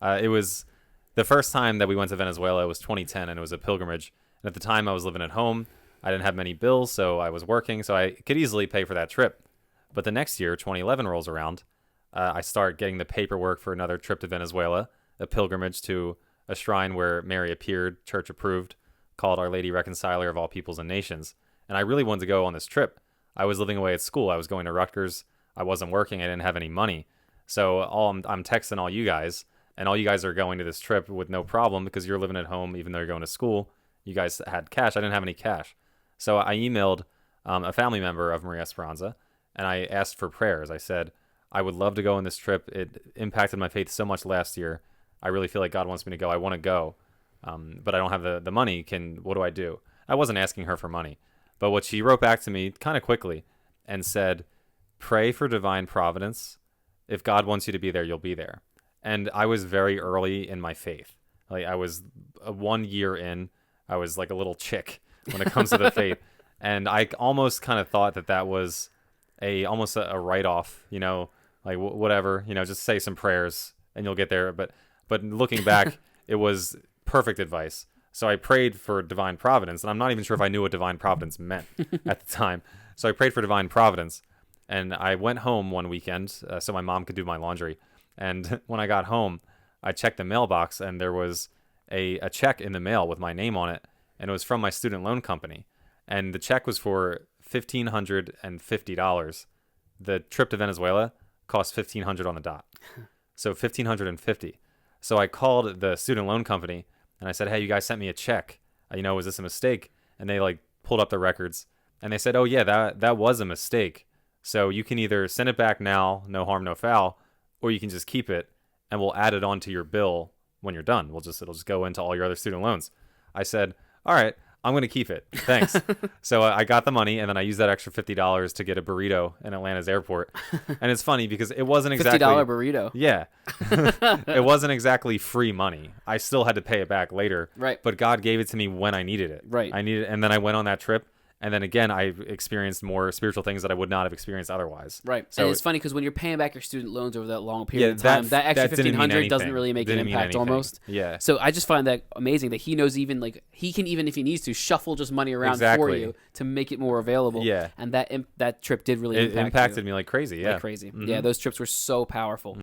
It was the first time that we went to Venezuela. It was 2010, and it was a pilgrimage. And at the time, I was living at home. I didn't have many bills, so I was working, so I could easily pay for that trip. But the next year, 2011 rolls around. I start getting the paperwork for another trip to Venezuela, a pilgrimage to a shrine where Mary appeared, church approved, called Our Lady Reconciler of All Peoples and Nations. And I really wanted to go on this trip. I was living away at school. I was going to Rutgers. I wasn't working. I didn't have any money. So I'm texting all you guys, and all you guys are going to this trip with no problem because you're living at home even though you're going to school. You guys had cash. I didn't have any cash. So I emailed a family member of Maria Esperanza, and I asked for prayers. I said, I would love to go on this trip. It impacted my faith so much last year. I really feel like God wants me to go. I want to go, but I don't have the money. What do I do? I wasn't asking her for money, but what she wrote back to me kind of quickly and said, pray for divine providence. If God wants you to be there, you'll be there. And I was very early in my faith. Like I was 1 year in. I was like a little chick when it comes to the faith. And I almost kind of thought that was almost a write-off, like whatever, just say some prayers and you'll get there. But looking back, it was perfect advice. So I prayed for divine providence, and I'm not even sure if I knew what divine providence meant at the time. So I prayed for divine providence, and I went home one weekend so my mom could do my laundry. And when I got home, I checked the mailbox, and there was a check in the mail with my name on it, and it was from my student loan company. And the check was for $1,550. The trip to Venezuela cost $1,500 on the dot. So $1,550. So I called the student loan company, and I said, hey, you guys sent me a check. Was this a mistake? And they pulled up the records, and they said, oh yeah, that was a mistake. So you can either send it back now, no harm, no foul, or you can just keep it, and we'll add it onto your bill when you're done. It'll just go into all your other student loans. I said, all right, I'm going to keep it. Thanks. So I got the money, and then I used that extra $50 to get a burrito in Atlanta's airport. And it's funny because it wasn't exactly $50 burrito. Yeah. It wasn't exactly free money. I still had to pay it back later. Right. But God gave it to me when I needed it. Right. And then I went on that trip. And then again, I experienced more spiritual things that I would not have experienced otherwise. Right. So and it's funny because when you're paying back your student loans over that long period of time, that extra $1,500 doesn't really make an impact almost. Yeah. So I just find that amazing that he knows he can even if he needs to shuffle just money around for you to make it more available. Yeah. And that trip did really impacted me like crazy. Yeah. Like crazy. Mm-hmm. Yeah. Those trips were so powerful.